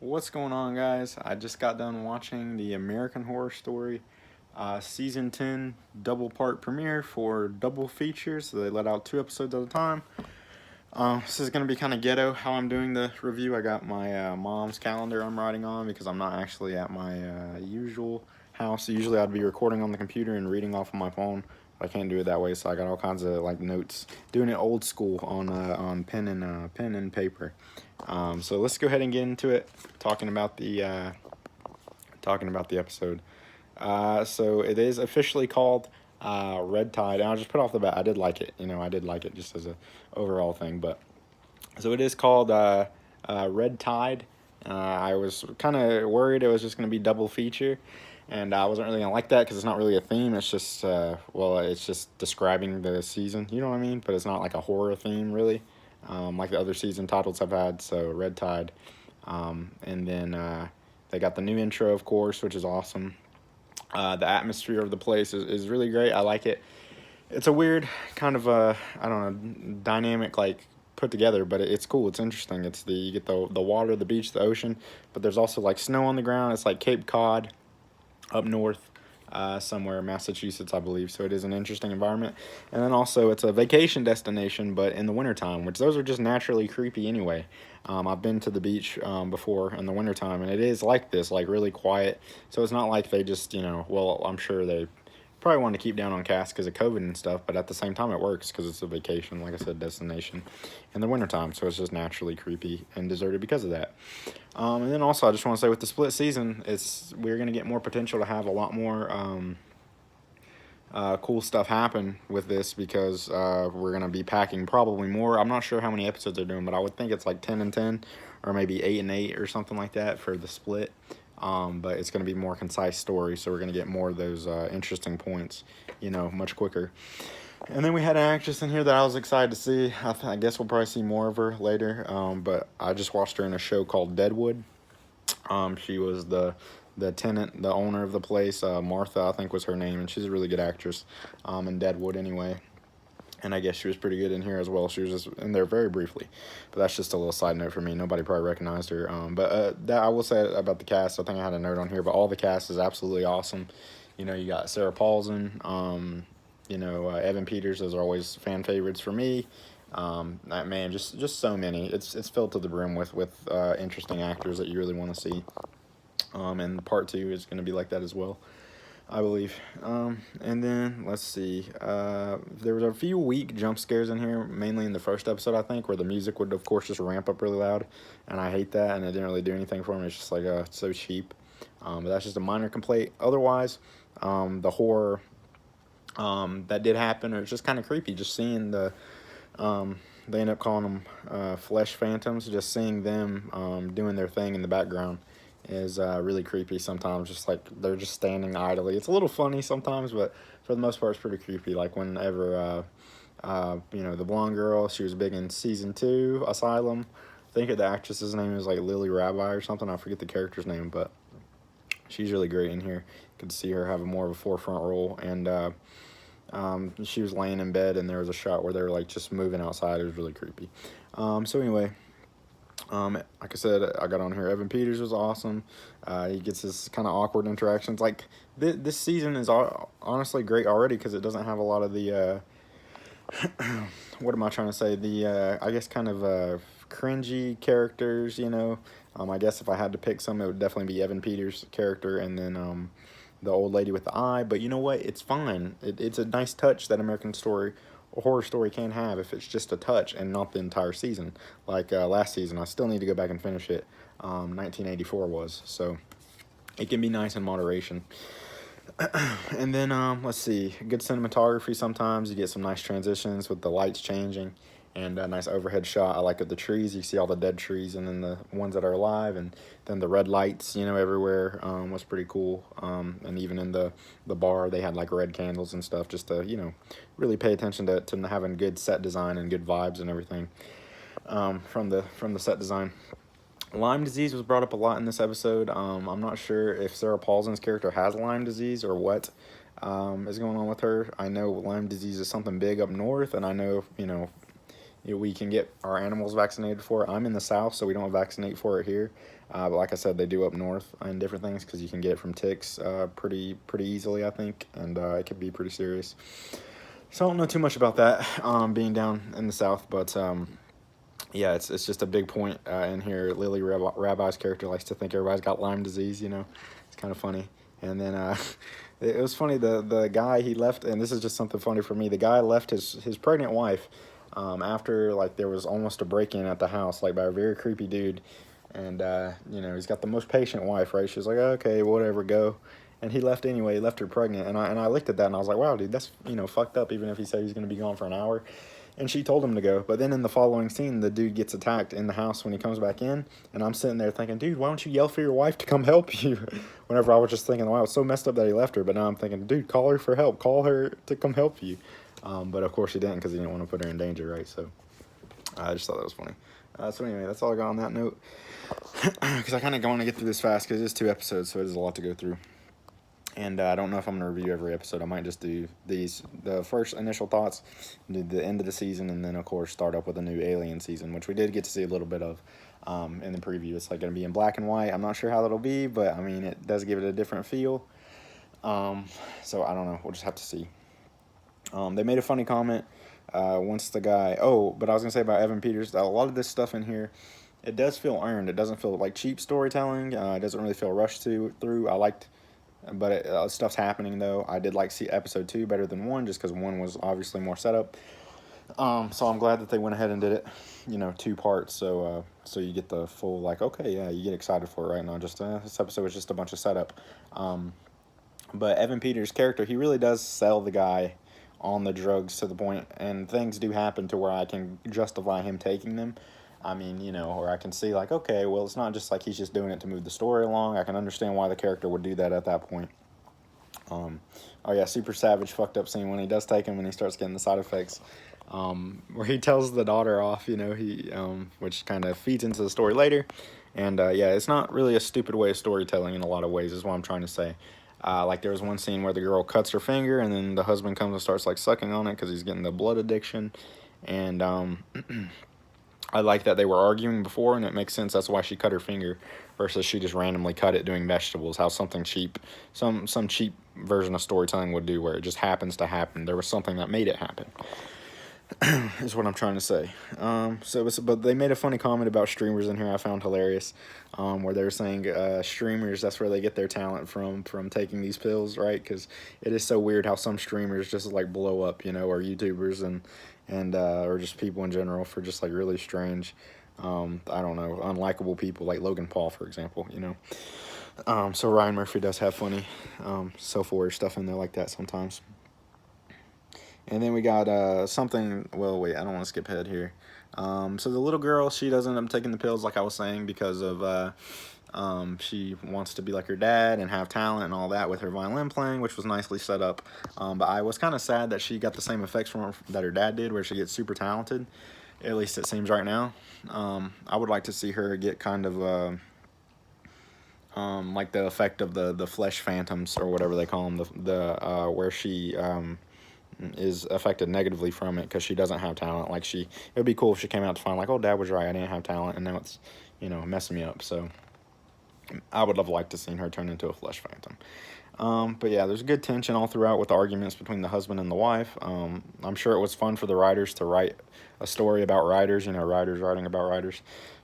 What's going on, guys? I just got done watching the American Horror Story Season 10 double part premiere for double features. So they let out 2 episodes at a time. This is going to be kind of ghetto how I'm doing the review. I got my mom's calendar I'm writing on because I'm not actually at my usual house. Usually I'd be recording on the computer and reading off of my phone. I can't do it that way, so I got all kinds of like notes, doing it old school on pen and paper. So let's go ahead and get into it, talking about the episode. So it is officially called Red Tide, and I'll just put off the bat. I did like it, I did like it just as a overall thing. But so it is called Red Tide. I was kind of worried it was just going to be double feature, and I wasn't really gonna like that because it's not really a theme. It's just it's just describing the season. You know what I mean? But it's not like a horror theme really, like the other season titles I've had. So Red Tide, and then they got the new intro, of course, which is awesome. The atmosphere of the place is really great. I like it. It's a weird kind of I don't know, dynamic, like put together, but it's cool. It's interesting. It's you get the water, the beach, the ocean, but there's also like snow on the ground. It's like Cape Cod up north, somewhere in Massachusetts, I believe. So it is an interesting environment. And then also it's a vacation destination, but in the wintertime, which those are just naturally creepy anyway. I've been to the beach before in the wintertime, and it is like this, like really quiet. So it's not like they just, well, I'm sure they probably want to keep down on cast because of COVID and stuff, but at the same time it works because it's a vacation, like I said, destination in the wintertime, so it's just naturally creepy and deserted because of that. And then also I just want to say with the split season, we're going to get more potential to have a lot more cool stuff happen with this because we're going to be packing probably more. I'm not sure how many episodes they're doing, but I would think it's like 10 and 10 or maybe 8 and 8 or something like that for the split. But it's going to be more concise story, so we're going to get more of those interesting points, much quicker. And then we had an actress in here that I was excited to see. I guess we'll probably see more of her later, but I just watched her in a show called Deadwood. She was the tenant, the owner of the place. Martha, I think, was her name, and she's a really good actress in Deadwood anyway. And I guess she was pretty good in here as well. She was just in there very briefly. But that's just a little side note for me. Nobody probably recognized her. But that I will say about the cast. I think I had a note on here. But all the cast is absolutely awesome. You got Sarah Paulson. Evan Peters. Those are always fan favorites for me. Man, just so many. It's filled to the brim with interesting actors that you really want to see. And part 2 is going to be like that as well, I believe. And then, let's see. There was a few weak jump scares in here, mainly in the first episode, I think, where the music would, of course, just ramp up really loud. And I hate that, and it didn't really do anything for me. It's just like, it's so cheap. But that's just a minor complaint. Otherwise, the horror that did happen, it was just kind of creepy. Just seeing they end up calling them flesh phantoms. Just seeing them doing their thing in the background is really creepy sometimes. Just like they're just standing idly. It's a little funny sometimes, but for the most part it's pretty creepy. Like whenever the blonde girl, she was big in season 2 Asylum. I think the actress's name is like Lily Rabbi or something. I forget the character's name, but she's really great in here. You could see her have more of a forefront role. And she was laying in bed, and there was a shot where they were like just moving outside. It was really creepy. So anyway, like I said, I got on here. Evan Peters was awesome. He gets his kind of awkward interactions. Like this season is honestly great already because it doesn't have a lot of the what am I trying to say? The I guess kind of cringy characters. I guess if I had to pick some, it would definitely be Evan Peters' character, and then the old lady with the eye. But you know what? It's fine. It's a nice touch that American Story a horror story can have if it's just a touch and not the entire season. Like last season, I still need to go back and finish it. 1984 was, so it can be nice in moderation. And then let's see, good cinematography. Sometimes you get some nice transitions with the lights changing and a nice overhead shot. I like it, the trees, you see all the dead trees and then the ones that are alive, and then the red lights everywhere was pretty cool. And even in the bar they had like red candles and stuff, just to really pay attention to having good set design and good vibes and everything from the set design. Lyme disease was brought up a lot in this episode. I'm not sure if Sarah Paulson's character has Lyme disease or what is going on with her. I know Lyme disease is something big up north, and I know we can get our animals vaccinated for it. I'm in the South, so we don't vaccinate for it here. But like I said, they do up north and different things because you can get it from ticks pretty easily, I think, and it can be pretty serious. So I don't know too much about that being down in the South, but yeah, it's just a big point in here. Lily Rabbi's character likes to think everybody's got Lyme disease. It's kind of funny. And then it was funny, the guy he left, and this is just something funny for me. The guy left his pregnant wife after like there was almost a break-in at the house, like by a very creepy dude. And he's got the most patient wife, right? She's like, okay, whatever, go. And he left anyway. He left her pregnant, and I looked at that and I was like, wow, dude, that's fucked up. Even if he said he's gonna be gone for an hour, and she told him to go. But then in the following scene, the dude gets attacked in the house when he comes back in, and I'm sitting there thinking, dude, why don't you yell for your wife to come help you? Whenever I was just thinking, wow, it's so messed up that he left her. But now I'm thinking, dude, call her for help. Call her to come help you. But of course he didn't because he didn't want to put her in danger, right? So I just thought that was funny. So anyway, that's all I got on that note. Because I kind of want to get through this fast because it's 2 episodes, so it is a lot to go through. And I don't know if I'm going to review every episode. I might just do the first initial thoughts, do the end of the season, and then, of course, start up with a new Alien season, which we did get to see a little bit of in the preview. It's like going to be in black and white. I'm not sure how that'll be, but, I mean, it does give it a different feel. So I don't know. We'll just have to see. They made a funny comment once the guy... Oh, but I was going to say about Evan Peters, a lot of this stuff in here, it does feel earned. It doesn't feel like cheap storytelling. It doesn't really feel rushed through. I liked... But stuff's happening, though. I did like see episode 2 better than 1, just because 1 was obviously more setup. So I'm glad that they went ahead and did it, 2 parts. So you get the full, like, okay, yeah, you get excited for it, right? Not just, this episode was just a bunch of setup. But Evan Peters' character, he really does sell the guy on the drugs to the point, and things do happen to where I can justify him taking them. I mean, or I can see like, okay, well, it's not just like he's just doing it to move the story along. I can understand why the character would do that at that point. Oh yeah, super savage, fucked up scene when he does take him and he starts getting the side effects. Where he tells the daughter off, which kind of feeds into the story later. And yeah, it's not really a stupid way of storytelling in a lot of ways, is what I'm trying to say. Like there was one scene where the girl cuts her finger and then the husband comes and starts like sucking on it because he's getting the blood addiction. And I like that they were arguing before, and it makes sense. That's why she cut her finger versus she just randomly cut it doing vegetables. How something cheap, some cheap version of storytelling would do, where it just happens to happen. There was something that made it happen. Is what I'm trying to say. But they made a funny comment about streamers in here I found hilarious, where they were saying streamers, that's where they get their talent from taking these pills, right? Because it is so weird how some streamers just like blow up, or YouTubers and or just people in general for just like really strange, I don't know, unlikable people like Logan Paul, for example, So Ryan Murphy does have funny self-aware stuff in there like that sometimes. And then we got something, well, wait, I don't want to skip ahead here. So the little girl, she does end up taking the pills, like I was saying, because of she wants to be like her dad and have talent and all that with her violin playing, which was nicely set up. But I was kind of sad that she got the same effects that her dad did, where she gets super talented. At least it seems right now. I would like to see her get kind of like the effect of the flesh phantoms, or whatever they call them, where she is affected negatively from it because she doesn't have talent. Like it would be cool if she came out to find like, oh, dad was right, I didn't have talent, and now it's messing me up. So I would have liked to seen her turn into a flesh phantom. But yeah, there's good tension all throughout with the arguments between the husband and the wife. I'm sure it was fun for the writers to write a story about writers, writers writing about writers.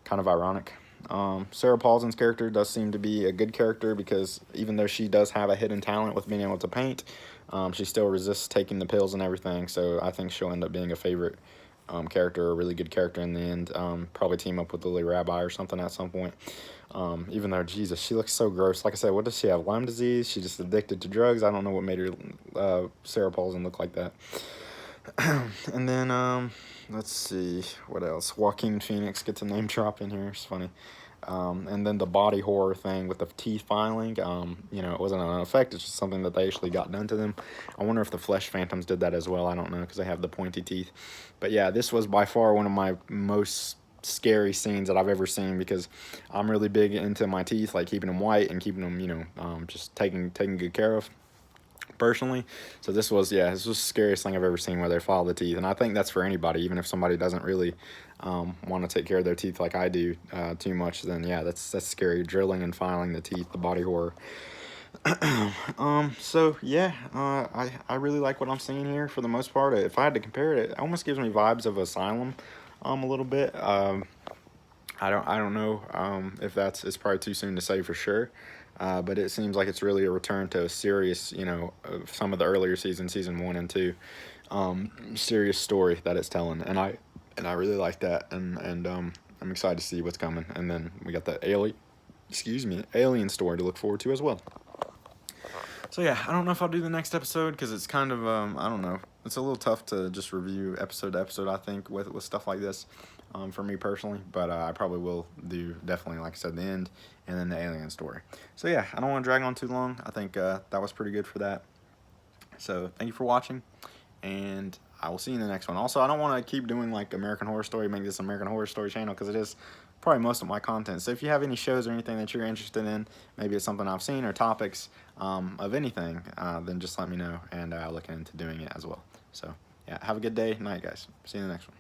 Kind of ironic. Sarah Paulson's character does seem to be a good character, because even though she does have a hidden talent with being able to paint, she still resists taking the pills and everything. So I think she'll end up being a favorite character, a really good character in the end. Probably team up with Lily Rabbi or something at some point. Even though, Jesus, she looks so gross. Like I said, what does she have? Lyme disease? She's just addicted to drugs? I don't know what made her, Sarah Paulson, look like that. And then, let's see, what else? Joaquin Phoenix gets a name drop in here. It's funny. And then the body horror thing with the teeth filing, it wasn't an effect. It's just something that they actually got done to them. I wonder if the flesh phantoms did that as well. I don't know, because they have the pointy teeth. But yeah, this was by far one of my most scary scenes that I've ever seen, because I'm really big into my teeth, like keeping them white and keeping them, just taking good care of. personally. So this was the scariest thing I've ever seen, where they follow the teeth. And I think that's for anybody, even if somebody doesn't really want to take care of their teeth like I do too much, then yeah, that's scary. Drilling and filing the teeth, the body horror. So yeah, I really like what I'm seeing here for the most part. If I had to compare it, it almost gives me vibes of Asylum, a little bit. I don't know if it's probably too soon to say for sure. But it seems like it's really a return to a serious, of some of the earlier seasons, season 1 and 2, serious story that it's telling, and I really like that, and I'm excited to see what's coming. And then we got the alien story to look forward to as well. So yeah, I don't know if I'll do the next episode, because it's kind of I don't know, it's a little tough to just review episode to episode, I think, with stuff like this, for me personally. But I probably will do, definitely, like I said, the end and then the alien story. So yeah, I don't want to drag on too long. I think that was pretty good for that. So thank you for watching, and I will see you in the next one. Also, I don't want to keep doing like American Horror Story, make this American Horror Story channel, because it is probably most of my content. So if you have any shows or anything that you're interested in, maybe it's something I've seen, or topics of anything, then just let me know, and I'll look into doing it as well. So yeah, have a good day, night, guys. See you in the next one.